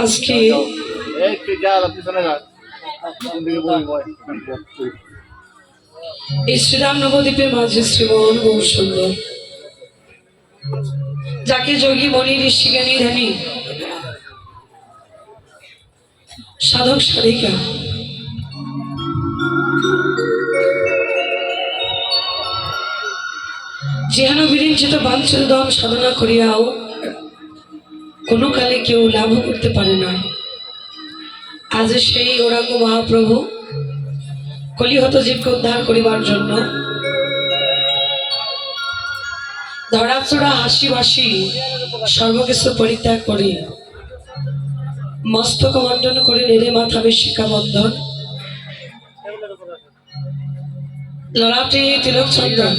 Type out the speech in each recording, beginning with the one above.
আজকে এই শ্রীরাম নবদ্বীপের মাঝে শ্রীমোহন বহু সুন্দর, যাকে যোগী মনি ঋষি জ্ঞানী ধ্যানী সাধক সাধিকা যেহানো বিরিঞ্চিত বাঞ্ছিত দম সাধনা করিয়াও কোনো কালে কেউ লাভ করতে পারে না। আজ সেই গৌরাঙ্গ মহাপ্রভু কলিহত জীবকে উদ্ধার করিবার জন্য ধরাচড়া হাসিবাসি সর্বকিছু পরিত্যাগ করে মস্তক মণ্ডন করে নেড়ে মাথা বেশিকা বন্ধন, ললাটে তিলক চন্দন,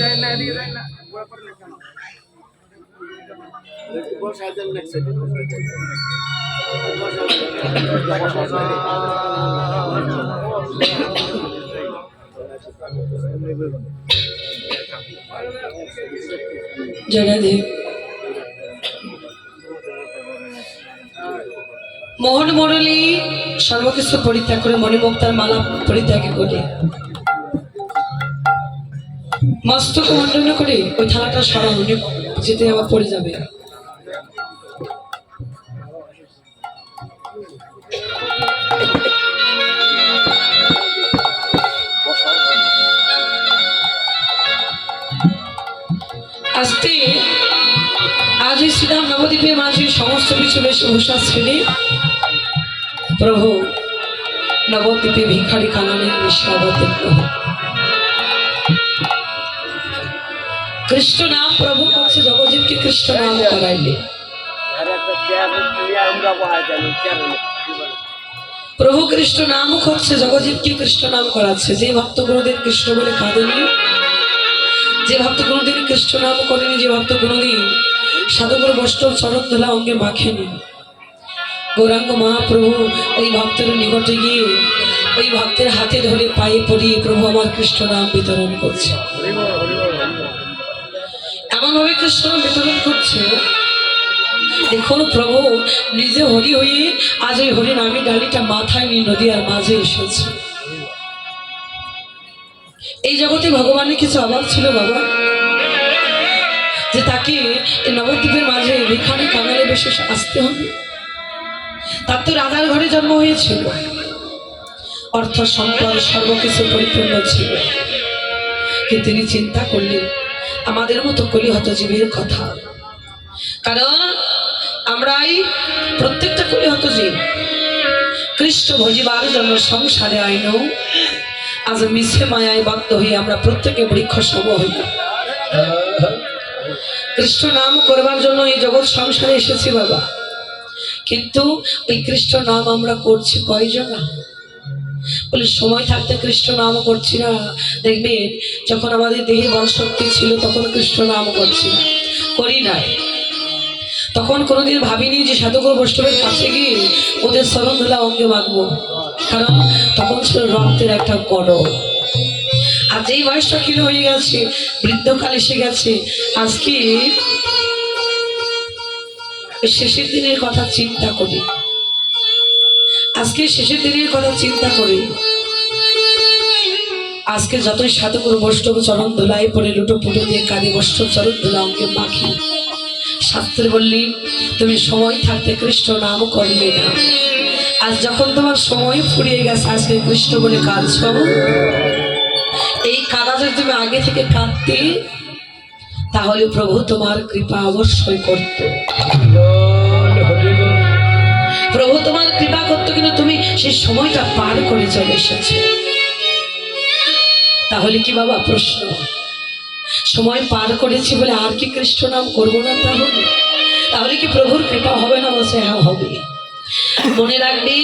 জয়দেব মোহন মুরলী সর্বকিছু পরিত্যাগ করে মণিমুক্তার মালা পরিত্যাগ করে মস্তক মণ্ডন করে ওই থালাটা সরা যেতে আবার পড়ে যাবে। আজকে আজ এই শ্রীরাম নবদ্বীপের মাঝে সমস্ত কিছু বেশি ভূষা শ্রেণী প্রভু নবদ্বীপে ভিখারি কাননের বেশি অবতীর্ণ। কৃষ্ণ নাম প্রভু করছে জগজীবকে কৃষ্ণ নাম করাইলে, প্রভু কৃষ্ণ নাম করছে জগজীবকে কৃষ্ণ নাম করাচ্ছে। যে ভক্ত কোনোদিন কৃষ্ণ বলে কাঁদেনি, যে ভক্ত কোনোদিন কৃষ্ণ নাম করেনি, যে ভক্ত কোনোদিন সাধুগুরু বৈষ্ণব চরণ ধুলা অঙ্গে মাখেনি, গৌরাঙ্গ মহাপ্রভু ওই ভক্তের নিকটে গিয়ে ওই ভক্তের হাতে ধরে পায়ে পড়িয়ে প্রভু আমার কৃষ্ণ নাম বিতরণ করছে। এমন ভাবে কৃষ্ণ নাম বিতরণ করছে, দেখুন প্রভু নিজে হরি হয়ে আজ ওই হরি নামী ডালিটা মাথায় নিয়ে নদীর মাঝে এসেছে। এই জগতে ভগবানের কিছু অভাব ছিল বাবা, যে তাকে এই নবদ্বীপের মাঝে ভিখারি কাঙালে বেশি আসতে হবে। তার তো রাধার ঘরে জন্ম হয়েছিল, অর্থ সম্পদ সর্বকিছু পরিপূর্ণ ছিল, কিন্তু তিনি চিন্তা করলেন আমাদের মতো কলিহত জীবের কথা। কারণ আমরাই প্রত্যেকটা কলিহত জীব কৃষ্ণ ভজিবার জন্য সংসারে আইন, আজ মিছে মায়ায় বাধ্য হয়ে আমরা প্রত্যেকে বৃক্ষ সম হই। কৃষ্ণ নাম করবার জন্য এই জগৎ সংসারে এসেছি বাবা, কিন্তু ওই কৃষ্ণ নাম আমরা করছি কয়জন? বলে সময় থাকতে কৃষ্ণ নাম করছি না। দেখবেন যখন আমাদের দেহে বল শক্তি ছিল তখন কৃষ্ণ নাম করছি না, করি নাই। তখন কোনোদিন ভাবিনি যে সাধুগুরু বৈষ্ণবের কাছে গিয়ে ওদের চরণ ধুলা অঙ্গে মাখবো, কারণ তখন ছিল রক্তের একটা কড়। আর যেই বয়সটা ক্ষীণ হয়ে গেছে, বৃদ্ধকাল এসে গেছে, আজকে শেষের দিনের কথা চিন্তা করি, আজকে শেষের দিনের কথা চিন্তা করি। আজকে যতই সাধুগুরু বৈষ্ণব চরণ ধুলাই পড়ে লুটো পুটো দিয়ে কাঁদে বৈষ্ণব চরণ ধুলা অঙ্গে মাখি, শাস্ত্রে বললি তুমি সময় থাকতে কৃষ্ণ নাম করলে না। আজ যখন তোমার সময় ফুরিয়ে গেছে, আজকে কৃষ্ণ বলে কাঁদছ, এই কাঁদা যদি তুমি আগে থেকে কাঁদতে, তাহলে প্রভু তোমার কৃপা অবশ্যই করত, প্রভু তোমার কৃপা করত, কিন্তু তুমি সেই সময়টা পার করে চলে এসেছো। তাহলে কি বাবা প্রশ্ন, সময় পার করেছি বলে আর কি কৃষ্ণ নাম করবো না? তাহলে কি প্রভুর কৃপা হবে না? বলছে হ্যাঁ হবে। মনে রাখবে,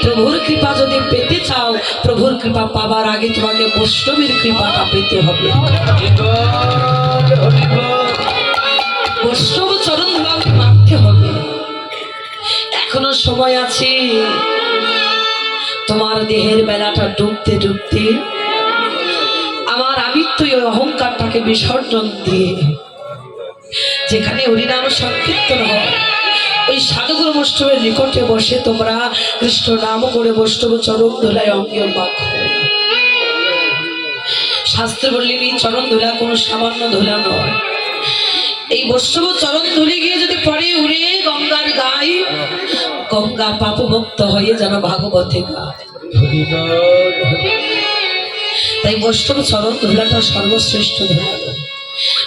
প্রভুর কৃপা যদি পেতে চাও, প্রভুর কৃপা পাবার আগে তোমাকে বৈষ্ণবের কৃপাটা পেতে হবে। বৈষ্ণব চরণ ধুলাকে মাখতে হবে। এখনো সময় আছে, তোমার দেহের বেলাটা ডুবতে ডুবতে আমার আমিত্ব অহংকারটাকে বিসর্জন দিয়ে যেখানে হরিনাম সংকীর্তন হয় ওই সাধুগুরু বৈষ্ণবের নিকটে বসে তোমরা কৃষ্ণ নাম করে বৈষ্ণব চরণ ধুলায় অঙ্গে মাখো। শাস্ত্র বললেন এই চরণ ধুলা কোনো সামান্য ধুলা নয়, এই বৈষ্ণব চরণ ধুলে গিয়ে যদি পরে উড়ে গঙ্গার গায়ে, গঙ্গা পাপমুক্ত হয়ে যেন ভাগবতে গায়। তাই বৈষ্ণব চরণ ধুলাটা সর্বশ্রেষ্ঠ ধুলা।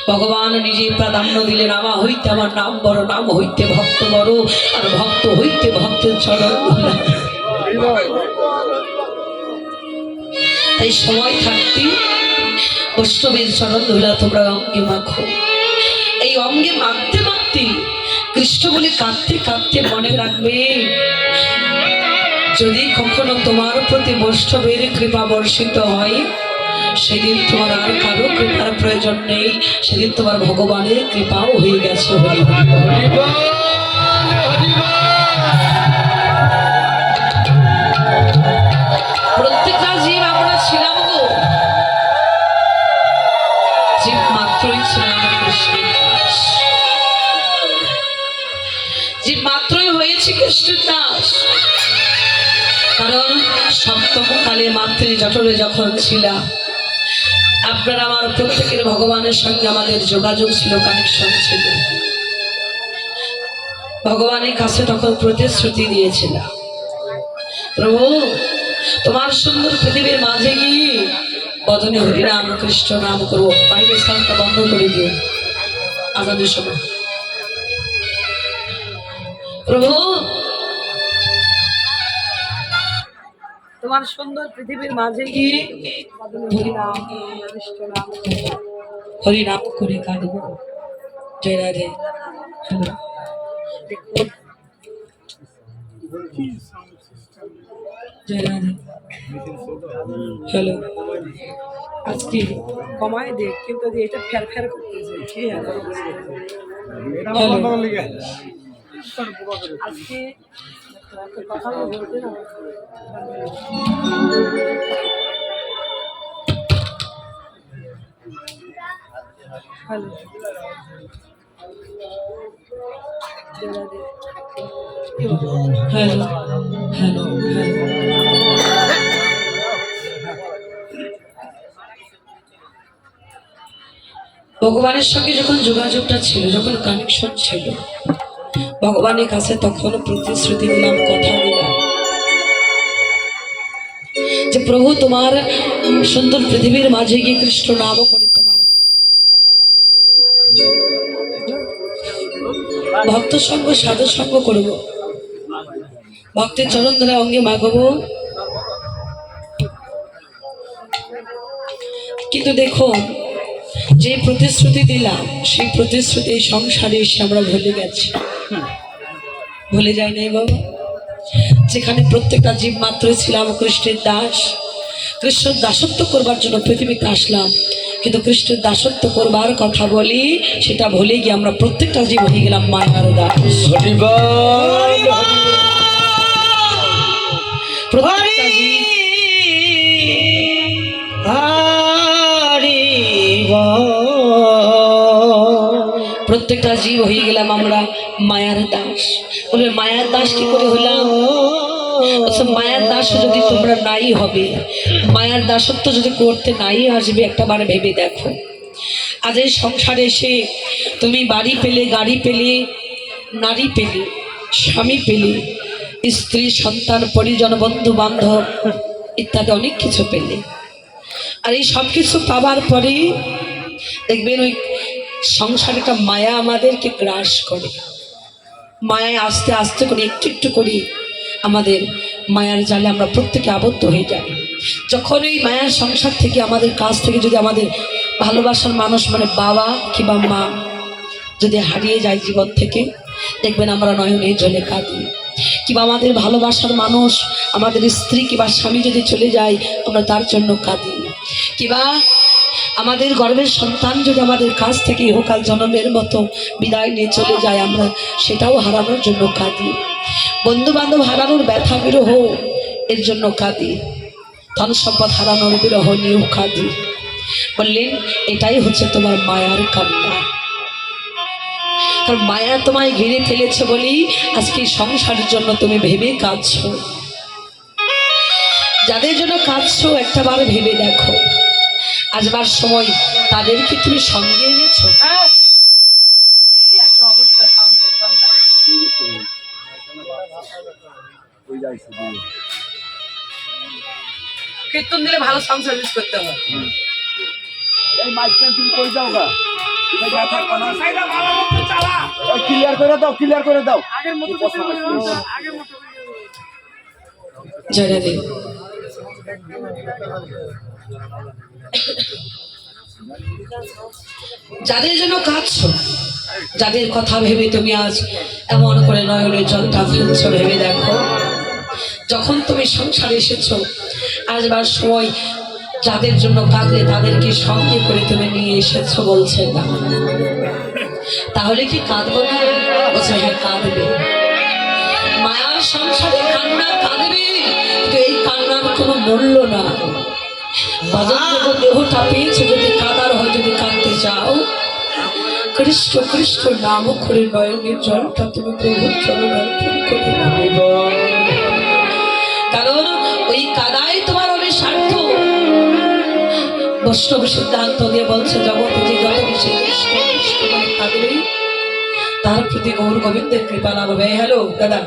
ভগবান নিজে প্রাধান্য দিলেন, আমা হইতে আমার নাম বড়, নাম হইতে ভক্ত বড়, আর ভক্ত হইতে ভক্তের চরণ ধুলা। তাই সময় থাকতে বৈষ্ণবের চরণ ধুলা তোমরা অঙ্গে মাখো। এই অঙ্গে মাখতে মাখতে কৃষ্ণ বলে কাঁদতে কাঁদতে মনে রাখবে, যদি কখনো তোমার প্রতি বৈষ্ণবের কৃপা বর্ষিত হয় সেদিন তোমার আর কারো কৃপার প্রয়োজন নেই, সেদিন তোমার ভগবানের কৃপাও হয়ে গেছে। প্রত্যেকটা জীব আমরা ছিলাম গো, জীব মাত্রই ছিলাম কৃষ্ণের দাস, জীব মাত্রই হয়েছে কৃষ্ণের দাস। কারণ সপ্তম কালে মাতৃ জঠরে যখন ছিলাম, আপনারা আমার প্রত্যেকের ভগবানের সঙ্গে আমাদের যোগাযোগ ছিল, কানেকশন ছিল। ভগবানের কাছে তখন প্রতিশ্রুতি দিয়েছিলাম, প্রভু তোমার সুন্দর পৃথিবীর মাঝে গিয়ে বদনে হরিনাম কৃষ্ণ নাম করবো। বাইরের সাউন্ডটা বন্ধ করে দিও আজানের সময়। প্রভু তোমার সুন্দর পৃথিবীর মাঝে গিয়ে হরিনাম কৃষ্ণ নাম হরিনাম করে কাঁদব। জয় রাধে। জয় রাধে। হ্যালো, আজকে কমায় দেখ, কিন্তু এটা ফের ফের করতেছে। আজকে কথা বলতে না, হ্যালো হ্যালো হ্যালো হ্যালো। ভগবানের সঙ্গে যখন যোগাযোগটা ছিল, যখন কানেকশন ছিল ভগবানের কাছে, তখন প্রতিশ্রুতি দিলাম, কথা দিলাম যে প্রভু তোমার সুন্দর পৃথিবীর মাঝে গিয়ে কৃষ্ণ নাম করে তোমার ভক্ত সঙ্গ সাধু সঙ্গ করব, ভক্তের চরণ ধরে অঙ্গে মাগবো। কিন্তু দেখো, যে প্রতিশ্রুতি দিলাম সেই প্রতিশ্রুতি এই সংসারে এসে আমরা ভুলে গেছি। ভুলে যাই নাই বাবা, যেখানে প্রত্যেকটা জীব মাত্রই ছিলাম কৃষ্ণের দাস, কৃষ্ণের দাসত্ব করবার জন্য পৃথিবীতে আসলাম, কিন্তু কৃষ্ণের দাসত্ব করবার কথা বলি সেটা ভুলে গিয়ে আমরা প্রত্যেকটা জীব হয়ে গেলাম মায়ার দাস। প্রত্যেকটা জীব প্রত্যেকটা জীব হয়ে গেলাম আমরা মায়ার দাস। বলে মায়ার দাস কি করে হলাম? মায়ার দাস যদি তোমরা নাই হবে, মায়ার দাসত্ব যদি করতে নাই আসবে, একটা বার ভেবে দেখো। আজ এই সংসারে এসে তুমি বাড়ি পেলে, গাড়ি পেলে, নারী পেলে, স্বামী পেলে, স্ত্রী, সন্তান, পরিজন, বন্ধু বান্ধব ইত্যাদি অনেক কিছু পেলে। আর এই সব কিছু পাবার পরে দেখবেন ওই সংসারটা মায়া আমাদেরকে গ্রাস করে। মায়ায় আস্তে আস্তে করে, একটু একটু করে আমাদের মায়ার জালে আমরা প্রত্যেকে আবদ্ধ হয়ে যাই। যখন এই মায়ার সংসার থেকে, আমাদের কাছ থেকে যদি আমাদের ভালোবাসার মানুষ মানে বাবা কিংবা মা যদি হারিয়ে যায় জীবন থেকে, দেখবেন আমরা নয়নে জলে কাঁদি। কিংবা আমাদের ভালোবাসার মানুষ, আমাদের স্ত্রী কিংবা স্বামী যদি চলে যায়, আমরা তার জন্য কাঁদি। কিংবা আমাদের গর্ভের সন্তান যদি আমাদের কাছ থেকে ইহকাল জন্মের মতো বিদায় নিয়ে চলে যায়, আমরা সেটাও হারানোর জন্য কাঁদি। বন্ধু বান্ধব হারানোর ব্যথা বিরহ এর জন্য কাঁদি। ধন সম্পদ হারানোর বিরহ নিয়েও কাঁদি। বললেন এটাই হচ্ছে তোমার মায়ার কান্না। কারণ মায়া তোমায় ঘিরে ফেলেছে বলেই আজকে এই সংসারের জন্য তুমি ভেবে কাঁদছো। যাদের জন্য কাঁদছো একটাবার ভেবে দেখো, আসবার সময় তাদেরকে তুমি সঙ্গে এনেছো। কীর্তন দিলে ভালো সং সার্ভিস করতে হয়। ক্লিয়ার করে দাও, ক্লিয়ার করে দাও। জয় রাধে। যাদের জন্য কাঁদছো, যাদের কথা ভেবে তুমি আজ এমন করে নয়নের জলটা ফেলছো, ভেবে দেখো যখন তুমি সংসারে এসেছো আসবার সময় যাদের জন্য কাঁদলে তাদেরকে সঙ্গে করে তুমি নিয়ে এসেছো বলছেন না, তাহলে কি কাঁদবো না? বলছে হ্যাঁ কাঁদবে। মায়ার সংসারে কান্না কাঁদবে, কিন্তু এই কান্নার কোনো মূল্য না। ভজন দেহটা পেয়েছো, যদি কাঁদার হয়, যদি কাঁদতে চাও, কৃষ্ণ কৃষ্ণ নাম করে নয়নের জলটা তুমি প্রভুর চরণ অর্পণ করে দেবে। কারণ ওই কাদাই তোমার হবে স্বার্থ। বৈষ্ণব সিদ্ধান্ত দিয়ে বলছে জগতে যে যত বেশি কৃষ্ণ কৃষ্ণ কাঁদবে তার প্রতি গৌর গোবিন্দের কৃপা লাভ হবে। হ্যালো দাদা,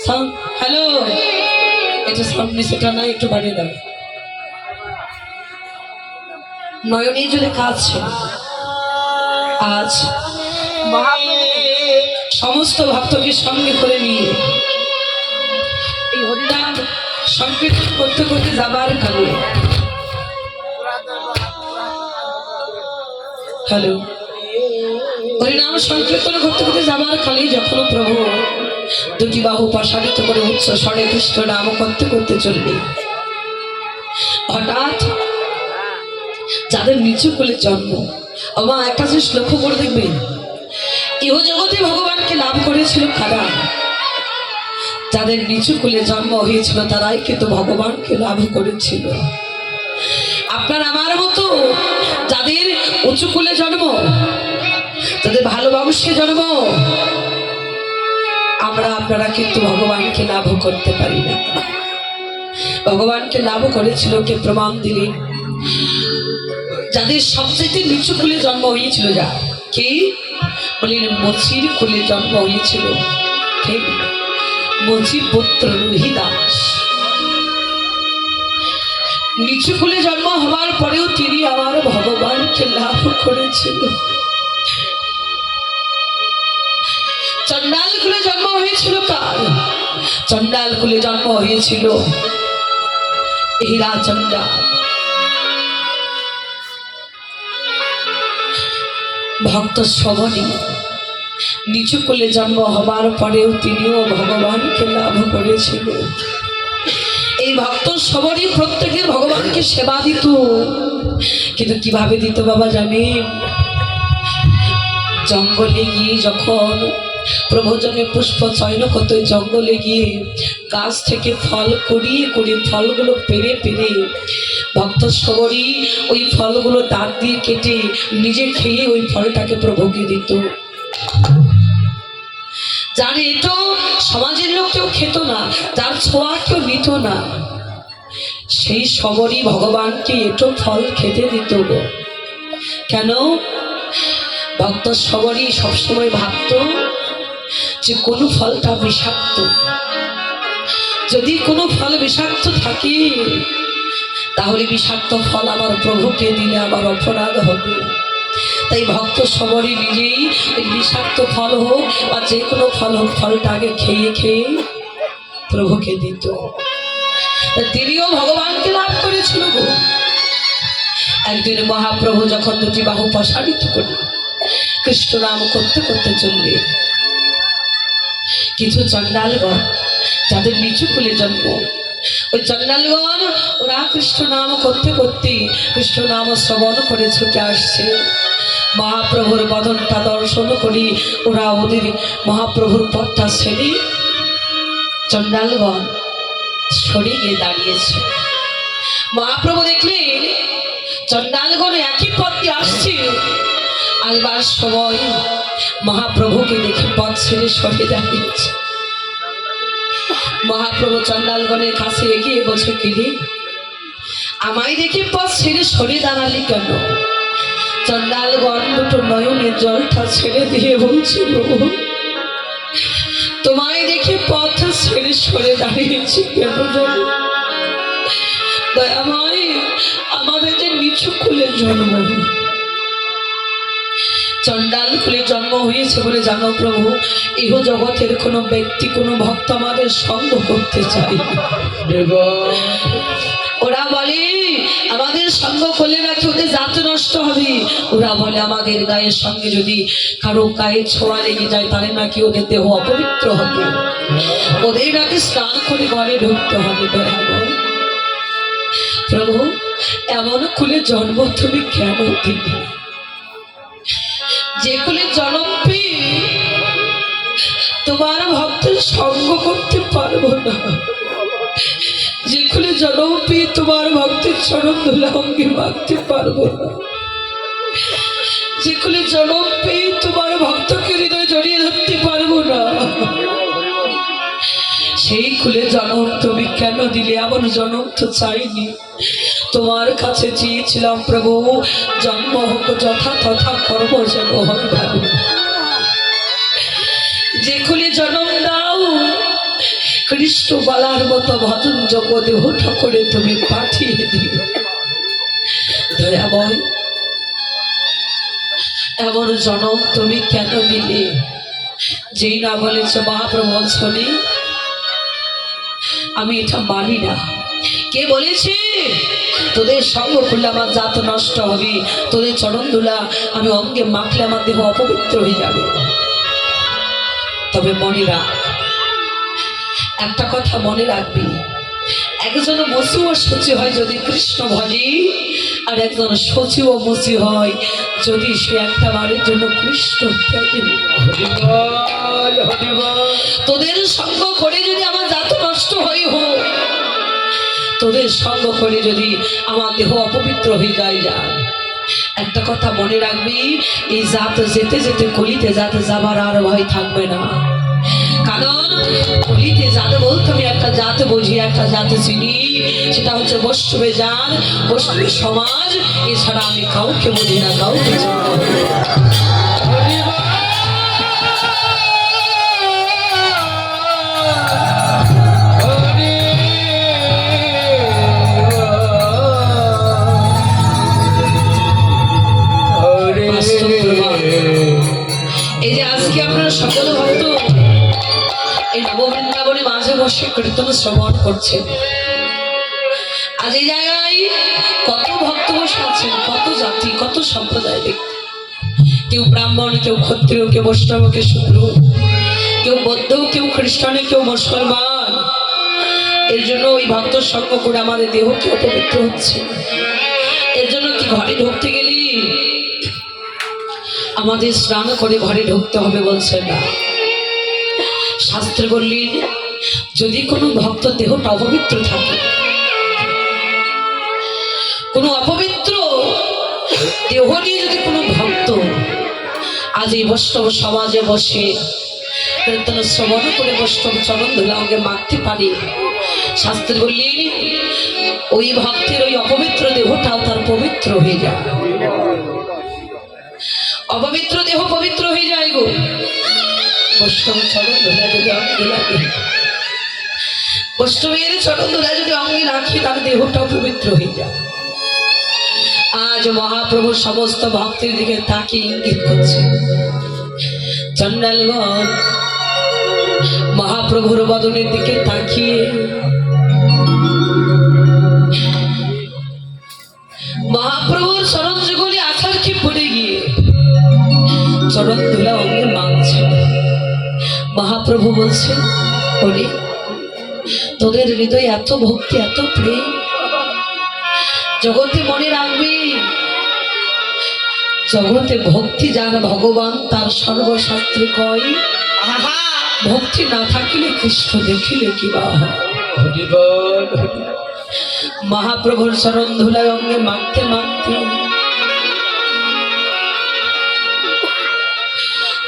সাউন্ড হ্যালো, এটা সাউন্ড সেটা নাই, একটু বাড়িয়ে দাও। নয়নী জলে কাঁদছে। আজ সমস্ত ভক্তকে সঙ্গে করে নিয়ে এই হরিনাম সংকীর্তন করতে করতে যাবার কালে, হ্যালো, হরিনাম সংকীর্তন করতে করতে যাবার কালে যখন প্রভু দুটি বাহু প্রসারিত করে উচ্চ স্বরে কৃষ্ণ নাম করতে করতে চলবে, হঠাৎ যাদের নিচু কোলে জন্ম, আমার একটা জিনিস লক্ষ্য করে দেখবেন, ইহজগতে ভগবানকে লাভ করেছিল কারা? যাদের নিচু কোলে জন্ম হয়েছিল তারাই কিন্তু ভগবানকে লাভ করেছিল। আপনার আমার মতো যাদের উঁচু কোলে জন্ম, যাদের ভালো বংশে জন্ম, আমরা আপনারা কিন্তু ভগবানকে লাভ করতে পারি না। ভগবানকে লাভ করেছিল কে? প্রমাণ দিলেন যাদের সবচেয়ে নিচু কুলে জন্ম হয়েছিল। যা কে বলেন? মচির কুলে জন্ম হয়েছিল। কে? মচির পুত্র রোহিদাস। নিচু কুলে জন্ম হওয়ার পরেও তিনি আমার ভগবানকে লাভ করেছিল। চন্ডাল কুলে জন্ম হয়েছিল কার? চন্ডাল কুলে জন্ম হয়েছিল হীরা চন্ডাল। ভক্ত শ্রবণী নিচু কোলে জন্ম হবার পরেও তিনিও ভগবানকে লাভ করেছিল। এই ভক্ত শ্রবণী প্রত্যেকের ভগবানকে সেবা দিত, কিন্তু কিভাবে দিত বাবা জানেন? জঙ্গলে গিয়ে যখন প্রভোজনে পুষ্প চয়ন করতে, জঙ্গলে গিয়ে গাছ থেকে ফল কুড়িয়ে কুড়িয়ে ফলগুলো পেরে পেরে ভক্ত শ্রবণী ওই ফলগুলো দাঁত দিয়ে কেটে নিজে খেয়ে ওই ফলটাকে প্রভুকে দিত। যার এটো সমাজের লোক কেউ খেত না, যার ছোঁয়া কেউ নিত না, সেই শ্রবণী ভগবানকে এটো ফল খেতে দিত। কেন? ভক্ত শ্রবণী সবসময় ভাবত যে কোন ফলটা বিষাক্ত, যদি কোনো ফল বিষাক্ত থাকে তাহলে বিষাক্ত ফল আমার প্রভুকে দিলে আমার অপরাধ হবে। তাই ভক্ত শ্রবণী নিজেই ওই বিষাক্ত ফল হোক বা যে কোনো ফল হোক, ফলটা আগে খেয়ে খেয়ে প্রভুকে দিত। তিনিও ভগবানকে লাভ করেছিল। একদিন মহাপ্রভু যখন দুটি বাহু প্রসারিত করে কৃষ্ণ নাম করতে করতে চলবে, কিছু চণ্ডালগণ যাদের নিচু কুলে জন্ম, ওই চণ্ডালগণ ওরা কৃষ্ণ নাম করতে করতে কৃষ্ণ নাম শ্রবণ করে ছুটে আসছে। মহাপ্রভুর বদনটা দর্শন করি ওরা ওদের মহাপ্রভুর পথটা ছেড়ে চণ্ডালগণ সরে গিয়ে দাঁড়িয়েছে। মহাপ্রভু দেখলেন চণ্ডালগণ একই পথ দিয়ে আসছে, আসবার সময় মহাপ্রভুকে দেখে পথ ছেড়ে সরে দাঁড়িয়েছে। মহাপ্রভু চণ্ডালগণের কাছে এগিয়ে বলছে, কিরে আমায় দেখে পথ ছেড়ে সরে দাঁড়ালি কেন? চণ্ডালগণ দুটো নয়নের জলটা ছেড়ে দিয়ে বলছে, প্রভু তোমায় দেখে পথ ছেড়ে সরে দাঁড়িয়েছি কেন জানো? দয়াময়, আমাদের যে নিচু কুলে জন্ম, চণ্ডাল কুলে জন্ম হয়েছে বলে জানো প্রভু, ইহ জগতের কোনো ব্যক্তি কোনো ভক্ত আমাদের সঙ্গ করতে চায়। ওরা বলে আমাদের সঙ্গ করলে নাকি ওদের জাত নষ্ট হবে। ওরা বলে আমাদের গায়ের সঙ্গে যদি কারো গায়ে ছোঁয়া লেগে যায় তাহলে নাকি ওদের দেহ অপবিত্র হবে, ওদের নাকি স্নান করে ঘরে ঢুকতে হবে। প্রভু এমন কুলে জন্ম তুমি কেন দিলে? যে কুলে জন্ম পেয়ে তোমার ভক্তের সঙ্গ করতে পারবো না, যে কুলে জন্ম পেয়ে তোমার ভক্তের চরণ ধুলা অঙ্গে মাখতে পারবো না, যে কুলে জন্ম পেয়ে তোমার ভক্তকে হৃদয় জড়িয়ে ধরতে পারবো না, সেই কুলে জন্ম তুমি কেন দিলে? এমন জন্ম তো চাইনি, তোমার কাছে চেয়েছিলাম প্রভু জন্ম হোক যথা তথা কর্ম যেন হয় ভালো। যে কুলে জন্ম দাও কৃষ্ণ বালার মতো ভজন যোগ্য দেহটা করে তুমি পাঠিয়ে দিও। দয়াময়, এমন জনম তুমি কেন দিলে? যেই না বলেছে মহাপ্রভু শনি, আমি এটা মানি না। কে বলেছে তোদের সঙ্গ করলে আমার জাত নষ্ট হবে, তোদের চরণ ধুলা আমি অঙ্গে মাখলে আমার দেহ অপবিত্র হয়ে যাবে? তবে মনে রাখ, একটা কথা মনে রাখবি, একজন মসি ও সচি হয় যদি কৃষ্ণ ভজে, আর একজন সচি ও মসি হয় যদি সে একটা বারের জন্য কৃষ্ণ ত্যাগে। তোদের সঙ্গ করে যদি আমার জাত নষ্ট হয়ে হোক, তোদের সঙ্গ করে যদি আমার দেহ অপবিত্র হয়ে যায়, যা একটা কথা মনে রাখবি, এই জাত যেতে যেতে কলিতে জাত যাবার আর ভয় থাকবে না। কারণ কলিতে জাত বলতে আমি একটা জাত বুঝি, একটা জাত চিনি, সেটা হচ্ছে বৈষ্ণবের জাত, বৈষ্ণবের সমাজ। এছাড়া আমি কাউকে বুঝি না, কাউকে চিনি না। এই যে আজকে আপনারা সকল ভক্ত এই নববৃন্দাবনে মাঝে বসে কীর্তন শ্রবণ করছেন, আজ এই জায়গায় কত ভক্ত বসে আছেন, কত জাতি, কত সম্প্রদায় ব্যক্তি, কেউ ব্রাহ্মণ, কেউ ক্ষত্রিয়, কেউ বৈষ্ণব, কেউ শূদ্র, কেউ বৌদ্ধ, কেউ খ্রিস্টান, কেউ মুসলমান। এর জন্য ওই ভক্ত সঙ্গ করে আমাদের দেহ কি অপবিত্র হচ্ছে। এর জন্য কি ঘরে ঢুকতে গেলি আমাদের স্নান করে ঘরে ঢুকতে হবে বলছে না। শাস্ত্রে বললেন যদি কোনো ভক্ত দেহটা অপবিত্র থাকে, কোনো অপবিত্র দেহ নিয়ে যদি কোনো ভক্ত আজ এই বৈষ্ণব সমাজে বসে কীর্তন শ্রবণ করে বৈষ্ণব চরণ ধুলা অঙ্গে মাখতে পারে, শাস্ত্রে বললেন ওই ভক্তের ওই অপবিত্র দেহটাও তার পবিত্র হয়ে যায়। অপবিত্র দেহ পবিত্র হয়ে যায় গো, বৈষ্ণব চরণ ধুলা যদি অঙ্গে লাগে, বৈষ্ণবের চরণ ধুলা যদি অঙ্গে রাখি তার দেহটাও পবিত্র হয়ে যায়। আজ মহাপ্রভু সমস্ত ভক্তের দিকে তাকিয়ে ইঙ্গিত করছে। চণ্ডালগণ মহাপ্রভুর বদনের দিকে তাকিয়ে মহাপ্রভুর চরণ যুগলে আছার কি পড়ে গিয়ে চরণ ধুলা অঙ্গে মাখছে। মহাপ্রভু বলছেন বলি তোদের হৃদয়ে এত ভক্তি, এত প্রেম, জগতে মনে রাখবি জগতে ভক্তি যার ভগবান তার সর্বশাস্ত্রে কয় ভক্তি না থাকিলে কৃষ্ণ দেখিলে কি বা। মহাপ্রভুর চরণ ধুলায় অঙ্গে মাখতে মাখতে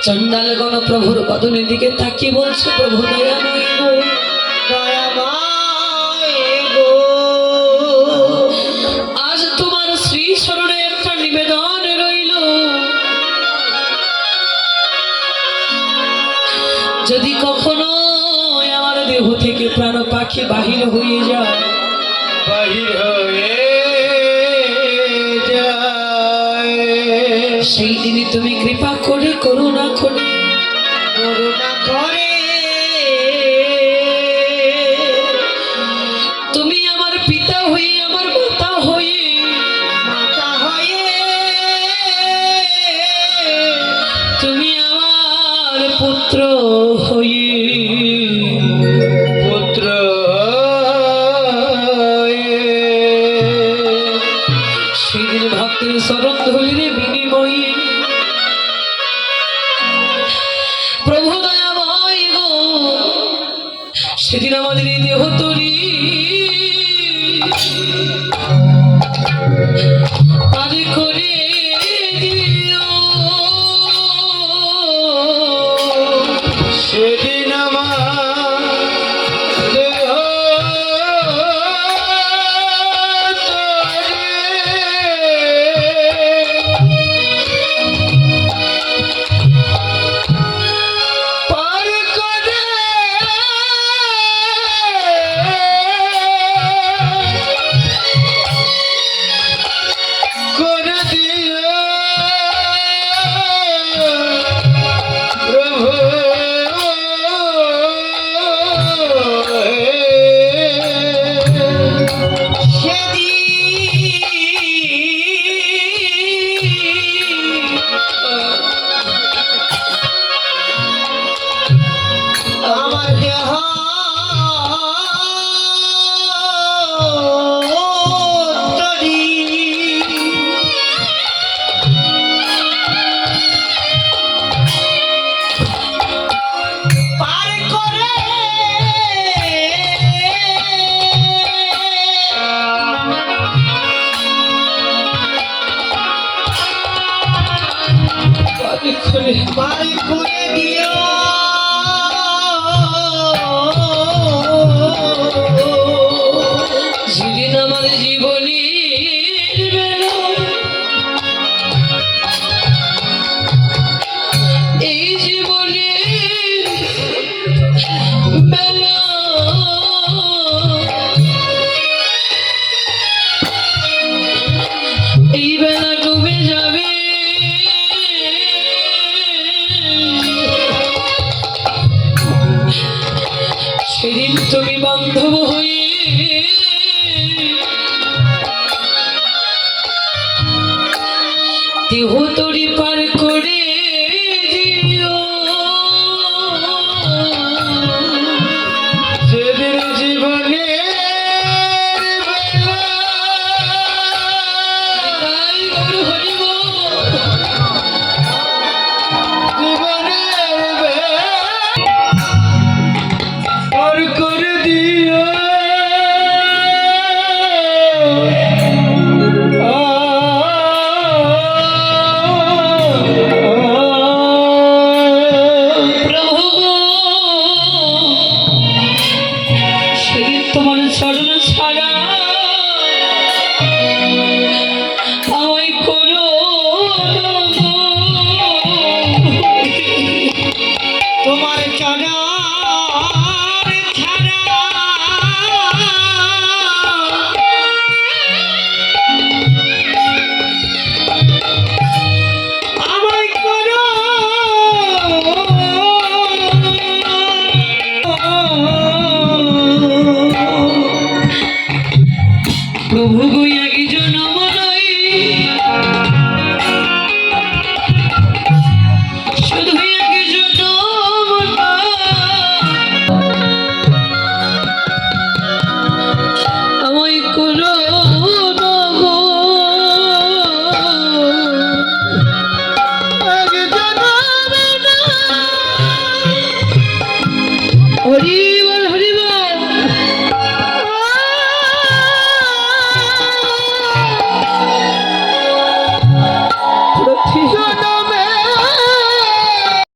চণ্ডালগণ প্রভুর বদনের দিকে তাকিয়ে বলছে, প্রভু দয়াময় গো, দয়াময় গো, আজ তোমার শ্রী চরণে একটা নিবেদন রইল, যদি কখনো আমার দেহ থেকে প্রাণ পাখি বাহির হয়ে যায়, বাহির হয়ে যায়, সেই দিনে তুমি কৃপা করে করুণা করে করুণা করে তুমি আমার পিতা হয়ে আমার মাতা হয়ে মাতা হয়ে তুমি আমার পুত্র হয়ে পুত্র সেদিন ভক্তের শরণ ধরিলে বিনিময়ে প্রভু দয়াময় গো, সেদিন আমাদের এই দেহ তরি পারে করে দিও, সেদিন আমার দেহ পার করে দিও প্রভু, আমার দেহ তরি পার করে পারে করে পার করে দিও যেদিন আমার জীবনের বেলা এই জীবনের বেলা এই বেলা ডুবে যাবে, সেদিন তুমি বান্ধব হয়ে